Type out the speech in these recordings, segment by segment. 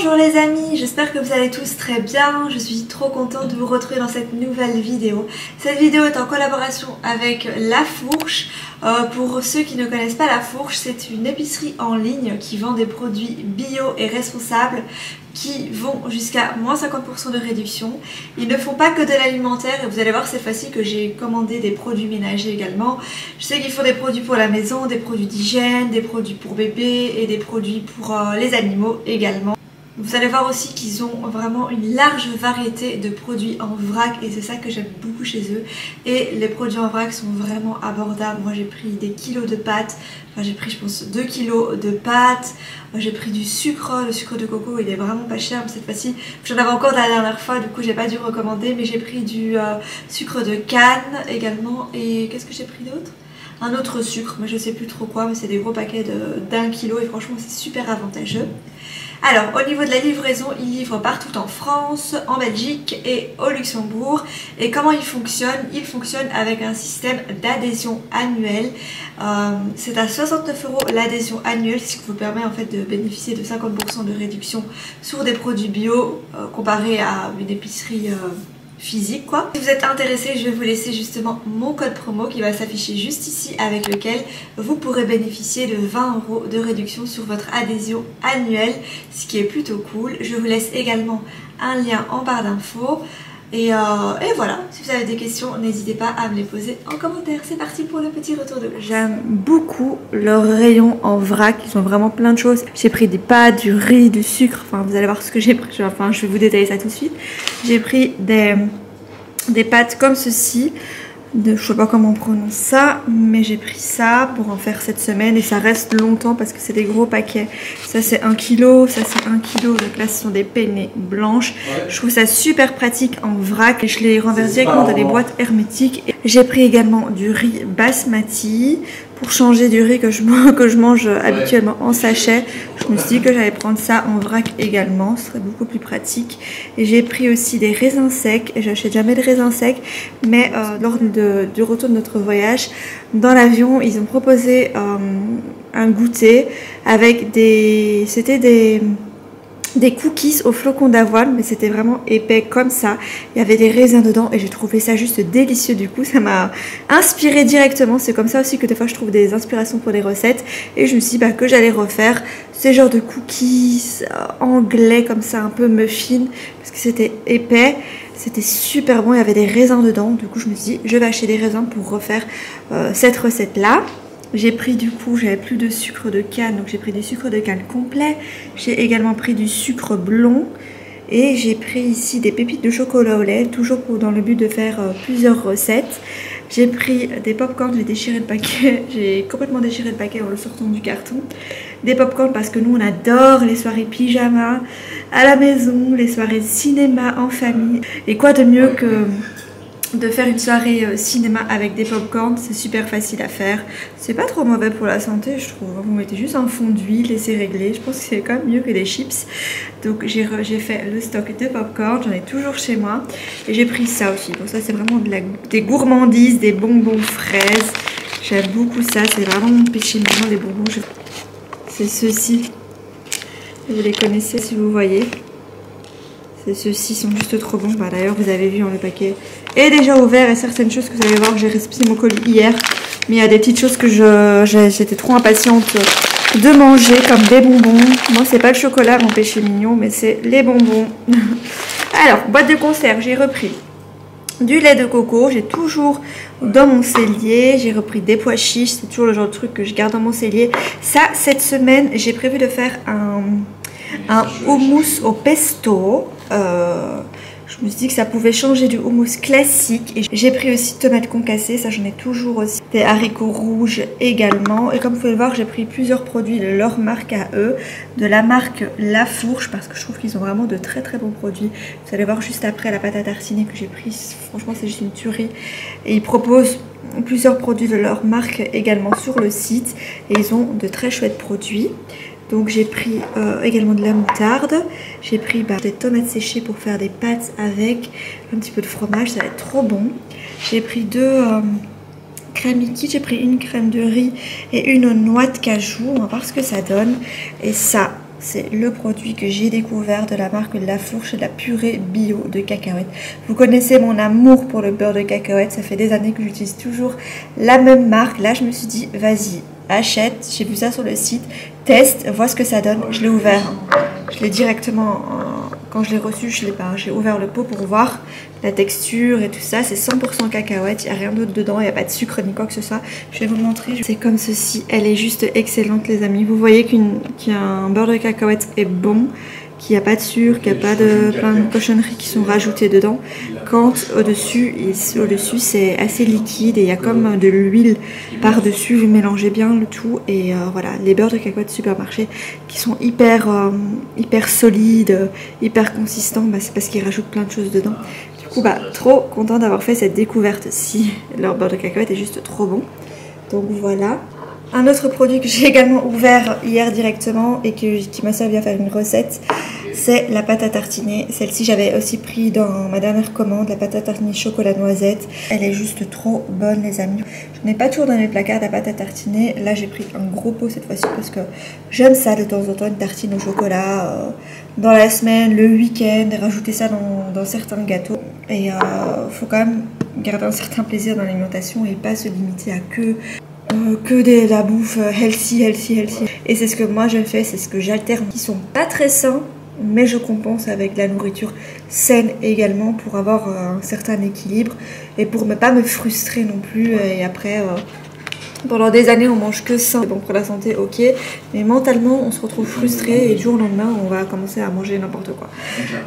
Bonjour les amis, j'espère que vous allez tous très bien. Je suis trop contente de vous retrouver dans cette nouvelle vidéo. Cette vidéo est en collaboration avec La Fourche. Pour ceux qui ne connaissent pas La Fourche, c'est une épicerie en ligne qui vend des produits bio et responsables qui vont jusqu'à moins 50% de réduction. Ils ne font pas que de l'alimentaire et vous allez voir cette fois-ci que j'ai commandé des produits ménagers également. Je sais qu'ils font des produits pour la maison, des produits d'hygiène, des produits pour bébés et des produits pour les animaux également. Vous allez voir aussi qu'ils ont vraiment une large variété de produits en vrac et c'est ça que j'aime beaucoup chez eux. Et les produits en vrac sont vraiment abordables. Moi j'ai pris des kilos de pâtes, enfin j'ai pris je pense 2 kilos de pâtes. J'ai pris du sucre, le sucre de coco il est vraiment pas cher mais cette fois-ci j'en avais encore la dernière fois du coup j'ai pas dû recommander, mais j'ai pris du sucre de canne également. Et qu'est-ce que j'ai pris d'autre? Un autre sucre, mais je sais plus trop quoi, mais c'est des gros paquets d'1 kilo et franchement c'est super avantageux. Alors au niveau de la livraison, ils livrent partout en France, en Belgique et au Luxembourg. Et comment ils fonctionnent? Ils fonctionnent avec un système d'adhésion annuelle. C'est à 69 € l'adhésion annuelle, ce qui vous permet en fait de bénéficier de 50% de réduction sur des produits bio comparé à une épicerie physique quoi. Si vous êtes intéressé, je vais vous laisser justement mon code promo qui va s'afficher juste ici, avec lequel vous pourrez bénéficier de 20 € de réduction sur votre adhésion annuelle, ce qui est plutôt cool. Je vous laisse également un lien en barre d'infos. Et voilà, si vous avez des questions, n'hésitez pas à me les poser en commentaire. C'est parti pour le petit retour de course. J'aime beaucoup leur rayon en vrac, ils ont vraiment plein de choses. J'ai pris des pâtes, du riz, du sucre, enfin vous allez voir ce que j'ai pris, enfin je vais vous détailler ça tout de suite. J'ai pris des pâtes comme ceci. Je sais pas comment on prononce ça, mais j'ai pris ça pour en faire cette semaine et ça reste longtemps parce que c'est des gros paquets. Ça c'est 1 kg, ça c'est 1 kg, donc là ce sont des penne blanches. Ouais. Je trouve ça super pratique en vrac et je les renverse directement dans des boîtes hermétiques. J'ai pris également du riz basmati pour changer du riz que je mange habituellement en sachet. Je me suis dit que j'allais prendre ça en vrac également, ce serait beaucoup plus pratique. Et j'ai pris aussi des raisins secs, et j'achète jamais de raisins secs, mais lors du retour de notre voyage, dans l'avion, ils ont proposé un goûter avec c'était des cookies au flocon d'avoine, mais c'était vraiment épais comme ça. Il y avait des raisins dedans et j'ai trouvé ça juste délicieux. Du coup ça m'a inspiré directement. C'est comme ça aussi que des fois je trouve des inspirations pour des recettes, et je me suis dit que j'allais refaire ce genre de cookies anglais comme ça, un peu muffin, parce que c'était épais. C'était super bon, il y avait des raisins dedans. Du coup je me suis dit je vais acheter des raisins pour refaire cette recette là. J'ai pris du coup, j'avais plus de sucre de canne, donc j'ai pris du sucre de canne complet. J'ai également pris du sucre blond et j'ai pris ici des pépites de chocolat au lait, toujours dans le but de faire plusieurs recettes. J'ai pris des pop-corn, j'ai déchiré le paquet, j'ai complètement déchiré le paquet en le sortant du carton. Des pop-corn parce que nous on adore les soirées pyjama à la maison, les soirées cinéma en famille. Et quoi de mieux que de faire une soirée cinéma avec des pop-corn? C'est super facile à faire, c'est pas trop mauvais pour la santé je trouve. Vous mettez juste un fond d'huile et c'est réglé. Je pense que c'est quand même mieux que des chips. Donc j'ai fait le stock de pop-corn, j'en ai toujours chez moi. Et j'ai pris ça aussi, donc ça c'est vraiment des gourmandises, des bonbons fraises. J'aime beaucoup ça, c'est vraiment mon péché mignon, les bonbons. C'est ceux-ci, vous les connaissez si vous voyez. Ceux-ci sont juste trop bons. Bah, d'ailleurs vous avez vu le paquet est déjà ouvert, et certaines choses que vous allez voir, j'ai respié mon colis hier, mais il y a des petites choses que j'étais trop impatiente de manger, comme des bonbons. Moi c'est pas le chocolat mon péché mignon, mais c'est les bonbons. Alors boîte de conserve, j'ai repris du lait de coco, j'ai toujours dans mon cellier. J'ai repris des pois chiches, c'est toujours le genre de truc que je garde dans mon cellier. Ça, cette semaine j'ai prévu de faire un houmous au pesto. Je me suis dit que ça pouvait changer du houmous classique. Et j'ai pris aussi tomates concassées, ça j'en ai toujours aussi. Des haricots rouges également. Et comme vous pouvez le voir, j'ai pris plusieurs produits de leur marque à eux, de la marque La Fourche, parce que je trouve qu'ils ont vraiment de très très bons produits. Vous allez voir juste après la pâte à tartiner que j'ai prise. Franchement c'est juste une tuerie. Et ils proposent plusieurs produits de leur marque également sur le site. Et ils ont de très chouettes produits. Donc j'ai pris également de la moutarde, j'ai pris des tomates séchées pour faire des pâtes avec un petit peu de fromage, ça va être trop bon. J'ai pris deux crèmes liquides, j'ai pris une crème de riz et une noix de cajou, on va voir ce que ça donne. Et ça, c'est le produit que j'ai découvert de la marque La Fourche, de la purée bio de cacahuètes. Vous connaissez mon amour pour le beurre de cacahuètes, ça fait des années que j'utilise toujours la même marque. Là je me suis dit vas-y, achète, j'ai vu ça sur le site, teste, vois ce que ça donne. Je l'ai ouvert, je l'ai directement, quand je l'ai reçu, j'ai ouvert le pot pour voir la texture et tout ça. C'est 100% cacahuète, il n'y a rien d'autre dedans, il n'y a pas de sucre ni quoi que ce soit. Je vais vous montrer, c'est comme ceci, elle est juste excellente les amis. Vous voyez qu'un beurre de cacahuète est bon, qu'il n'y a pas de sucre, qu'il n'y a pas de plein de cochonneries qui sont rajoutées dedans. Quand au-dessus c'est assez liquide et il y a comme de l'huile par-dessus. Vous mélangez bien le tout et voilà, les beurres de cacahuète supermarché qui sont hyper solides, hyper consistants, bah, c'est parce qu'ils rajoutent plein de choses dedans. Du coup, bah, trop content d'avoir fait cette découverte-ci. Leur beurre de cacahuète est juste trop bon. Donc voilà. Un autre produit que j'ai également ouvert hier directement et qui m'a servi à faire une recette, c'est la pâte à tartiner. Celle-ci, j'avais aussi pris dans ma dernière commande, la pâte à tartiner chocolat noisette. Elle est juste trop bonne les amis. Je n'ai pas toujours dans mes placards la pâte à tartiner. Là, j'ai pris un gros pot cette fois-ci parce que j'aime ça de temps en temps, une tartine au chocolat dans la semaine, le week-end, rajouter ça dans certains gâteaux. Et faut quand même garder un certain plaisir dans l'alimentation et pas se limiter à que de la bouffe healthy. Et c'est ce que moi je fais, c'est ce que j'alterne, qui sont pas très sains, mais je compense avec la nourriture saine également pour avoir un certain équilibre et pour ne pas me frustrer non plus. Et après, pendant des années on mange que sain, c'est bon pour la santé, ok, mais mentalement on se retrouve frustré et du jour au lendemain on va commencer à manger n'importe quoi.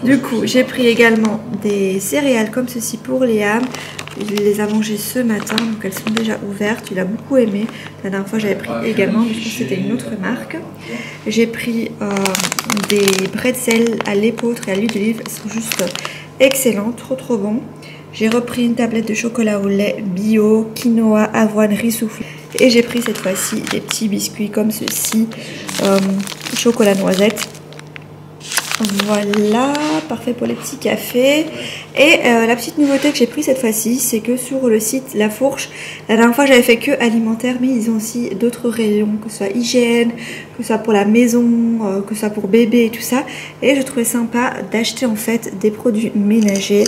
Du coup j'ai pris également des céréales comme ceci pour Liam. Il les a mangées ce matin, donc elles sont déjà ouvertes. Il a beaucoup aimé. La dernière fois j'avais pris également, mais je pense que c'était une autre marque. J'ai pris des bretzels à l'épeautre et à l'huile d'olive. Elles sont juste excellentes, trop bon. J'ai repris une tablette de chocolat au lait bio, quinoa, avoine, riz soufflé. Et j'ai pris cette fois-ci des petits biscuits comme ceci, chocolat noisette. Voilà, parfait pour les petits cafés. Et la petite nouveauté que j'ai pris cette fois-ci, c'est que sur le site La Fourche, la dernière fois j'avais fait que alimentaire, mais ils ont aussi d'autres rayons, que ce soit hygiène, que ce soit pour la maison, que ce soit pour bébé et tout ça. Et je trouvais sympa d'acheter en fait des produits ménagers.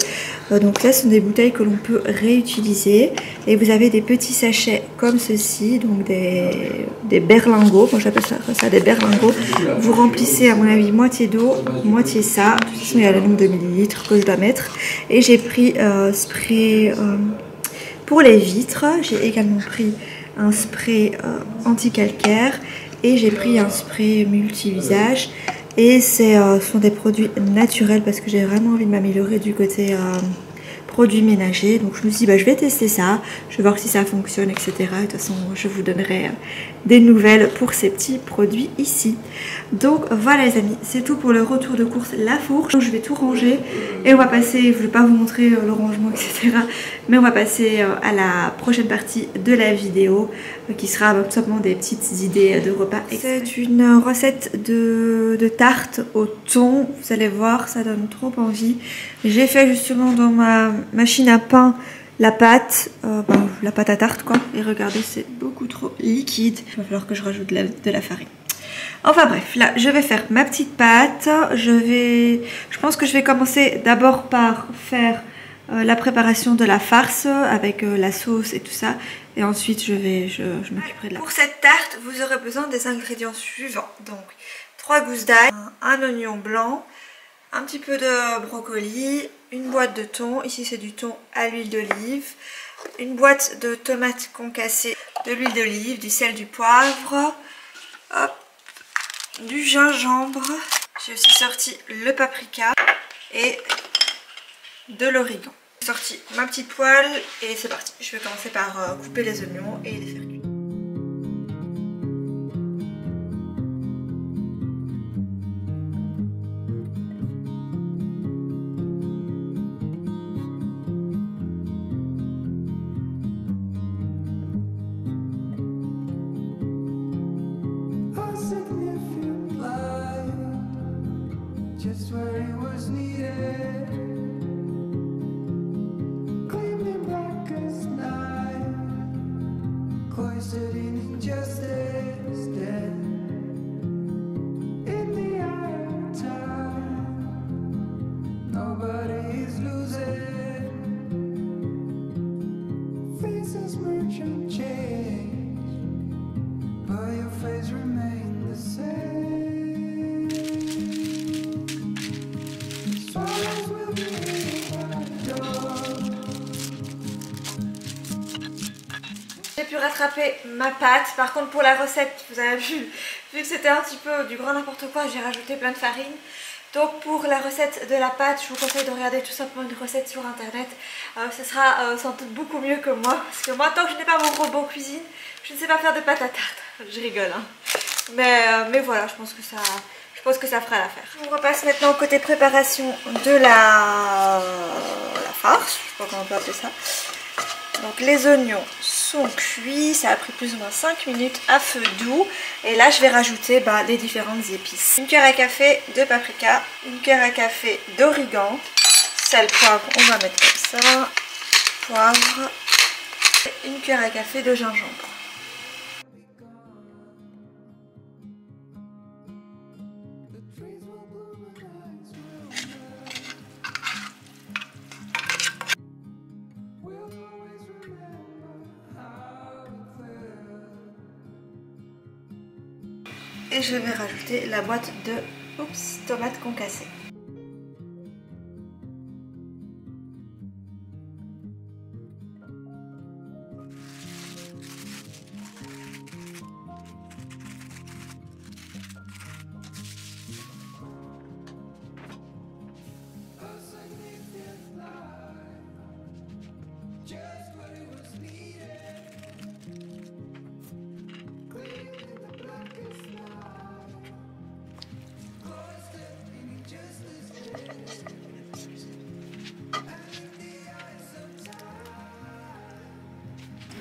Donc là ce sont des bouteilles que l'on peut réutiliser. Et vous avez des petits sachets comme ceci, donc des berlingots, moi j'appelle ça des berlingots. Vous remplissez à mon avis moitié d'eau, moitié ça. De toute façon il y a le nombre de millilitres que je dois mettre. Et j'ai pris spray pour les vitres. J'ai également pris un spray anti-calcaire. Et j'ai pris un spray multi-visage. Et ce sont des produits naturels parce que j'ai vraiment envie de m'améliorer du côté produits ménagers. Donc je me suis dit bah, je vais tester ça, je vais voir si ça fonctionne, etc. Et de toute façon je vous donnerai des nouvelles pour ces petits produits ici. Donc voilà les amis, c'est tout pour le retour de course La Fourche. Je vais tout ranger et on va passer, je ne vais pas vous montrer le rangement, etc. Mais on va passer à la prochaine partie de la vidéo qui sera tout simplement des petites idées de repas. C'est une recette de tarte au thon, vous allez voir, ça donne trop envie. J'ai fait justement dans ma machine à pain la pâte à tarte quoi. Et regardez, c'est beaucoup trop liquide. Il va falloir que je rajoute de la farine. Enfin bref, là je vais faire ma petite pâte. Je pense que je vais commencer d'abord par faire la préparation de la farce avec la sauce et tout ça. Et ensuite je m'occuperai de la... Pour cette tarte, vous aurez besoin des ingrédients suivants. Donc 3 gousses d'ail, un oignon blanc, un petit peu de brocoli, une boîte de thon, ici c'est du thon à l'huile d'olive, une boîte de tomates concassées, de l'huile d'olive, du sel, du poivre, hop, du gingembre, j'ai aussi sorti le paprika et de l'origan. J'ai sorti ma petite poêle et c'est parti. Je vais commencer par couper les oignons et les faire cuire. Just where it was needed, gleaming black as night, cloistered in injustice, dead in the j'ai pu rattraper ma pâte. Par contre pour la recette, vous avez vu que c'était un petit peu du grand n'importe quoi, j'ai rajouté plein de farine. Donc pour la recette de la pâte, je vous conseille de regarder tout simplement une recette sur internet. Ce sera sans doute beaucoup mieux que moi. Parce que moi, tant que je n'ai pas mon robot cuisine, je ne sais pas faire de pâte à tarte. Je rigole hein. Mais voilà, je pense que ça fera l'affaire. On repasse maintenant au côté préparation de la farce. Je sais pas comment on peut appeler ça. Donc les oignons sont cuits, ça a pris plus ou moins 5 minutes à feu doux. Et là je vais rajouter les différentes épices. Une cuillère à café de paprika, une cuillère à café d'origan, sel, poivre, on va mettre comme ça, poivre, et une cuillère à café de gingembre. Et je vais rajouter la boîte de tomates concassées.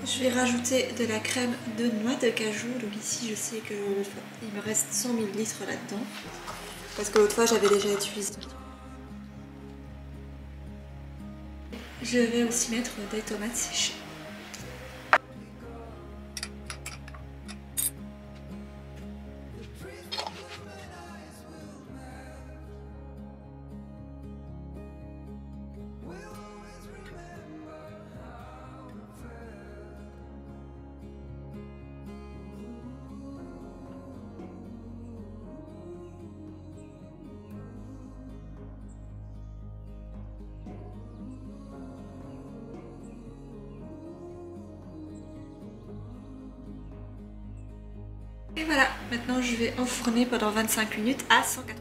Je vais rajouter de la crème de noix de cajou. Donc ici je sais que il me reste 100 ml là-dedans. Parce que l'autre fois j'avais déjà utilisé. Je vais aussi mettre des tomates séchées. Et voilà, maintenant je vais enfourner pendant 25 minutes à 180.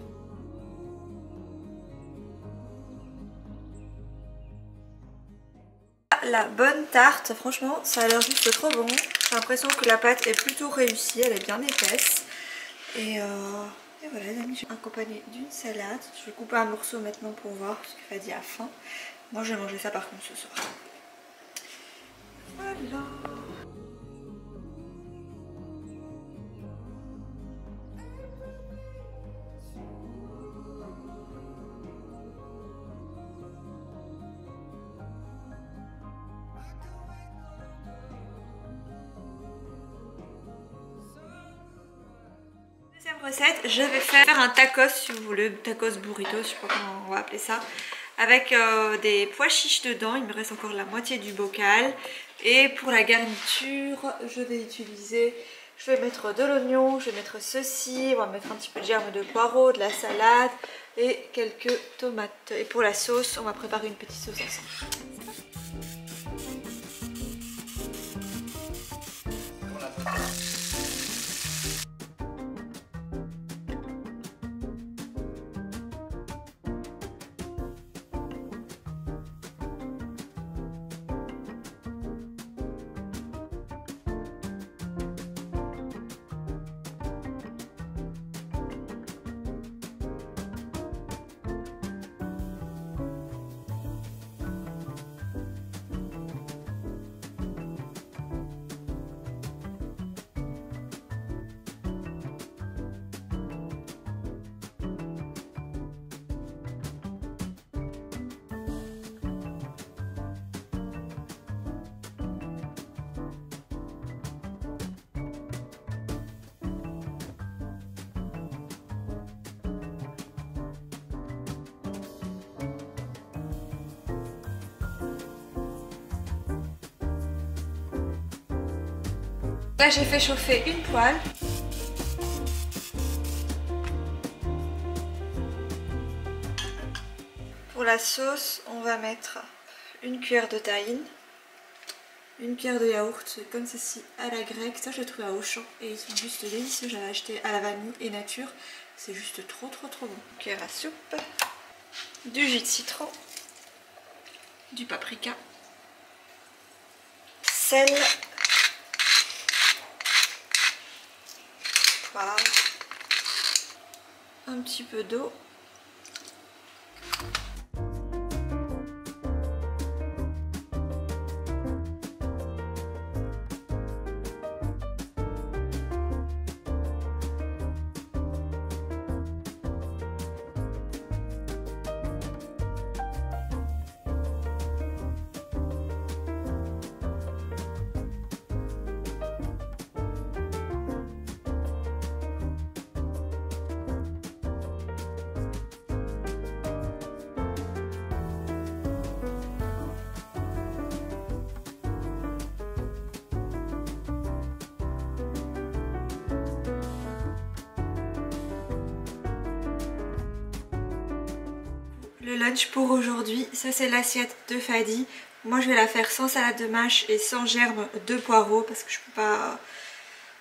La bonne tarte, franchement ça a l'air juste trop bon. J'ai l'impression que la pâte est plutôt réussie, elle est bien épaisse. Et voilà les amis, j'ai accompagné d'une salade. Je vais couper un morceau maintenant pour voir parce que Fadi a faim. Moi je vais manger ça par contre ce soir. Voilà. Deuxième recette, je vais faire un tacos si vous voulez, tacos burrito, je sais pas comment on va appeler ça, avec des pois chiches dedans. Il me reste encore la moitié du bocal. Et pour la garniture, je vais mettre de l'oignon, je vais mettre ceci, on va mettre un petit peu de germe de poireau, de la salade et quelques tomates. Et pour la sauce, on va préparer une petite sauce ensemble. Là j'ai fait chauffer une poêle. Pour la sauce, on va mettre une cuillère de tahine, une cuillère de yaourt comme ceci à la grecque. Ça je l'ai trouvé à Auchan et ils sont juste délicieux. J'avais acheté à la vanille et nature. C'est juste trop bon. Cuillère à soupe, du jus de citron, du paprika, sel, voilà, un petit peu d'eau. Le lunch pour aujourd'hui, ça c'est l'assiette de Fadi. Moi je vais la faire sans salade de mâche et sans germes de poireaux parce que je peux pas...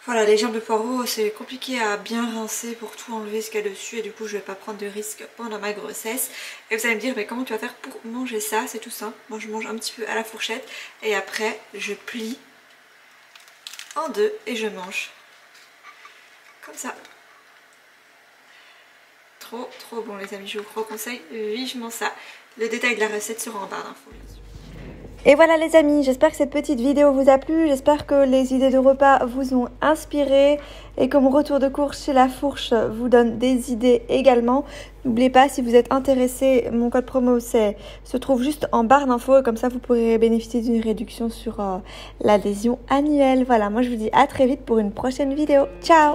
Voilà, les germes de poireaux c'est compliqué à bien rincer pour tout enlever ce qu'il y a dessus et du coup je vais pas prendre de risque pendant ma grossesse. Et vous allez me dire mais comment tu vas faire pour manger ça? C'est tout simple. Moi je mange un petit peu à la fourchette et après je plie en deux et je mange comme ça. Trop bon les amis, je vous conseille vivement ça. Le détail de la recette sera en barre d'infos bien sûr. Et voilà les amis, j'espère que cette petite vidéo vous a plu, j'espère que les idées de repas vous ont inspiré et que mon retour de course chez La Fourche vous donne des idées également. N'oubliez pas, si vous êtes intéressé, mon code promo se trouve juste en barre d'infos et comme ça vous pourrez bénéficier d'une réduction sur l'adhésion annuelle. Voilà, moi je vous dis à très vite pour une prochaine vidéo. Ciao!